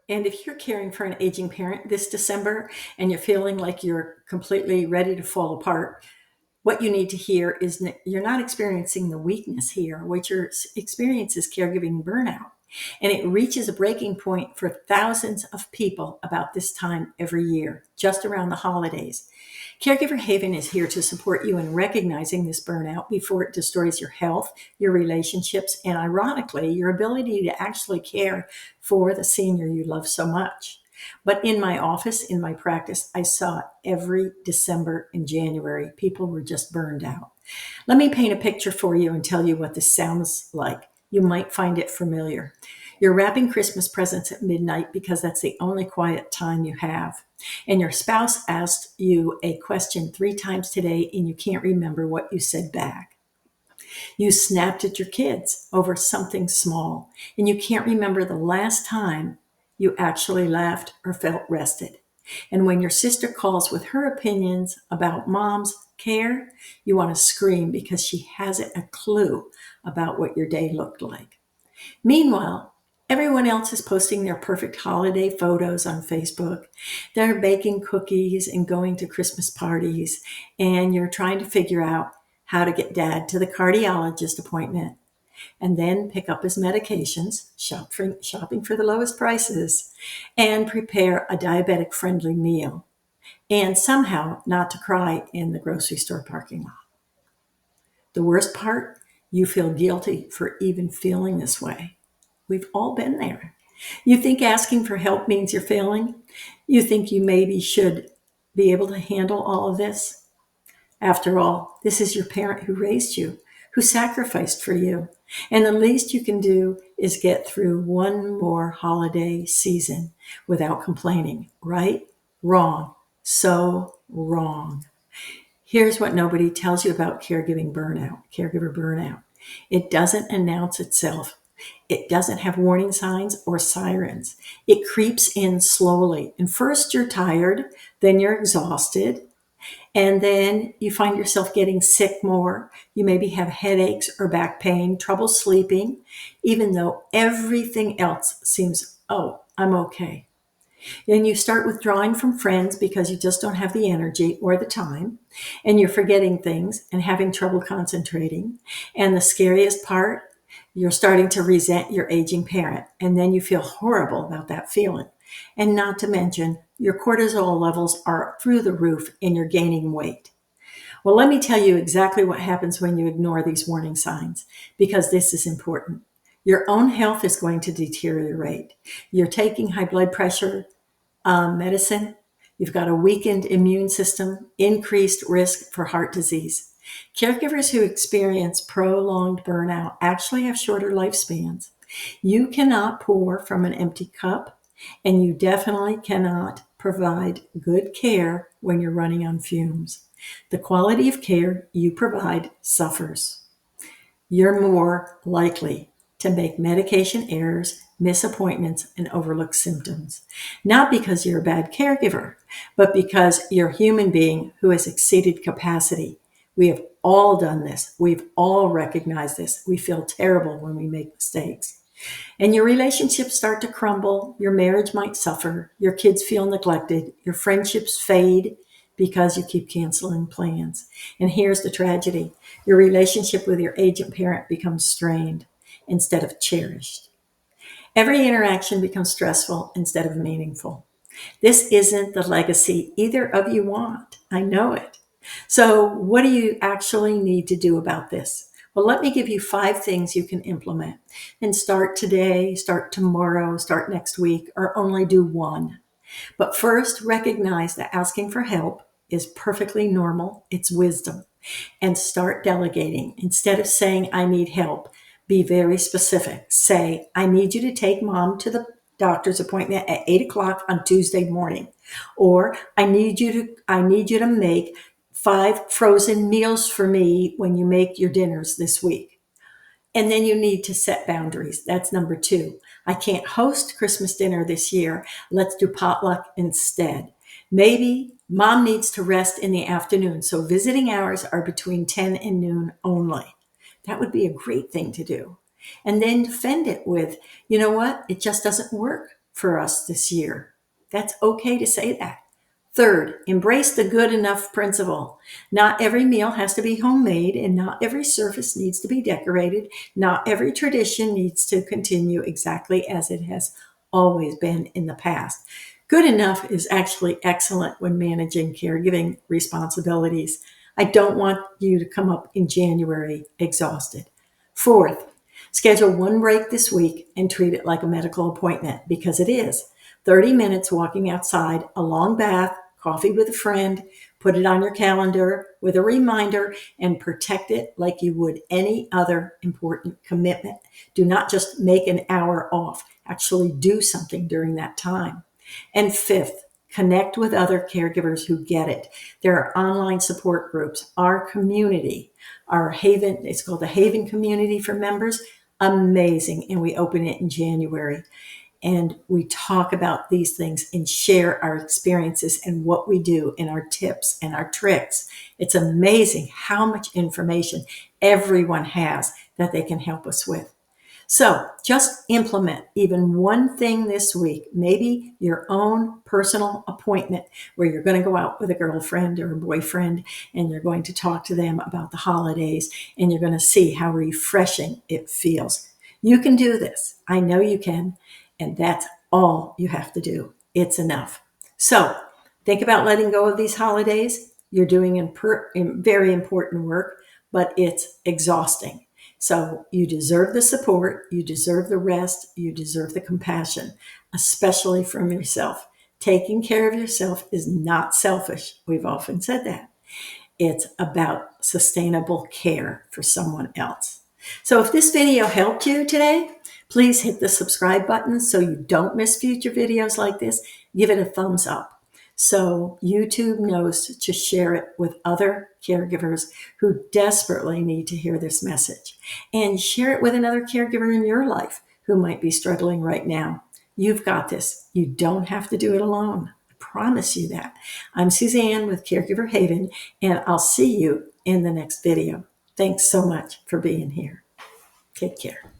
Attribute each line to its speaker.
Speaker 1: And if you're caring for an aging parent this December and you're feeling like you're completely ready to fall apart, what you need to hear is you're not experiencing the weakness here. What you're experiencing is caregiving burnout. And it reaches a breaking point for thousands of people about this time every year, just around the holidays. Caregiver Haven is here to support you in recognizing this burnout before it destroys your health, your relationships, and ironically, your ability to actually care for the senior you love so much. But in my office, in my practice, I saw every December and January, people were just burned out. Let me paint a picture for you and tell you what this sounds like. You might find it familiar. You're wrapping Christmas presents at midnight because that's the only quiet time you have. And your spouse asked you a question 3 times today and you can't remember what you said back. You snapped at your kids over something small and you can't remember the last time you actually laughed or felt rested. And when your sister calls with her opinions about mom's care, you want to scream because she hasn't a clue about what your day looked like. Meanwhile, everyone else is posting their perfect holiday photos on Facebook. They're baking cookies and going to Christmas parties, and you're trying to figure out how to get dad to the cardiologist appointment and then pick up his medications, shopping for the lowest prices, and prepare a diabetic friendly meal, and somehow not to cry in the grocery store parking lot. The worst part, you feel guilty for even feeling this way. We've all been there. You think asking for help means you're failing? You think you maybe should be able to handle all of this? After all, this is your parent who raised you, who sacrificed for you. And the least you can do is get through one more holiday season without complaining. Right? Wrong. So wrong. Here's what nobody tells you about caregiver burnout. It doesn't announce itself. It doesn't have warning signs or sirens. It creeps in slowly. And first you're tired, then you're exhausted, and then you find yourself getting sick more. You maybe have headaches or back pain, trouble sleeping, even though everything else seems, oh, I'm okay. Then you start withdrawing from friends because you just don't have the energy or the time, and you're forgetting things and having trouble concentrating. And the scariest part, you're starting to resent your aging parent, and then you feel horrible about that feeling. And not to mention, your cortisol levels are through the roof and you're gaining weight. Well, let me tell you exactly what happens when you ignore these warning signs, because this is important. Your own health is going to deteriorate. You're taking high blood pressure medicine. You've got a weakened immune system, increased risk for heart disease. Caregivers who experience prolonged burnout actually have shorter lifespans. You cannot pour from an empty cup, and you definitely cannot provide good care when you're running on fumes. The quality of care you provide suffers. You're more likely to make medication errors, miss appointments, and overlook symptoms. Not because you're a bad caregiver, but because you're a human being who has exceeded capacity. We have all done this. We've all recognized this. We feel terrible when we make mistakes. And your relationships start to crumble. Your marriage might suffer. Your kids feel neglected. Your friendships fade because you keep canceling plans. And here's the tragedy. Your relationship with your aging parent becomes strained instead of cherished. Every interaction becomes stressful instead of meaningful. This isn't the legacy either of you want. I know it. So what do you actually need to do about this? Well, let me give you 5 things you can implement, and start today, start tomorrow, start next week, or only do one. But first, recognize that asking for help is perfectly normal. It's wisdom. And start delegating. Instead of saying, I need help, be very specific. Say, I need you to take mom to the doctor's appointment at 8 o'clock on Tuesday morning. Or I need you to make 5 frozen meals for me when you make your dinners this week. And then you need to set boundaries. That's number 2. I can't host Christmas dinner this year. Let's do potluck instead. Maybe mom needs to rest in the afternoon, so visiting hours are between 10 and noon only. That would be a great thing to do. And then defend it with, you know what? It just doesn't work for us this year. That's okay to say that. Third, embrace the good enough principle. Not every meal has to be homemade, and not every surface needs to be decorated. Not every tradition needs to continue exactly as it has always been in the past. Good enough is actually excellent when managing caregiving responsibilities. I don't want you to come up in January exhausted. Fourth, schedule one break this week and treat it like a medical appointment, because it is. 30 minutes walking outside, a long bath, coffee with a friend, put it on your calendar with a reminder, and protect it like you would any other important commitment. Do not just make an hour off. Actually do something during that time. And fifth, connect with other caregivers who get it. There are online support groups. Our community, our Haven, it's called the Haven Community for Members. Amazing. And we open it in January. And we talk about these things and share our experiences and what we do and our tips and our tricks. It's amazing how much information everyone has that they can help us with. So just implement even one thing this week, maybe your own personal appointment where you're going to go out with a girlfriend or a boyfriend and you're going to talk to them about the holidays and you're going to see how refreshing it feels. You can do this. I know you can. And that's all you have to do. It's enough. So think about letting go of these holidays. You're doing very important work, but it's exhausting. So you deserve the support, you deserve the rest, you deserve the compassion, especially from yourself. Taking care of yourself is not selfish. We've often said that. It's about sustainable care for someone else. So if this video helped you today, please hit the subscribe button so you don't miss future videos like this. Give it a thumbs up so YouTube knows to share it with other caregivers who desperately need to hear this message. And share it with another caregiver in your life who might be struggling right now. You've got this. You don't have to do it alone. I promise you that. I'm Suzanne with Caregiver Haven, and I'll see you in the next video. Thanks so much for being here. Take care.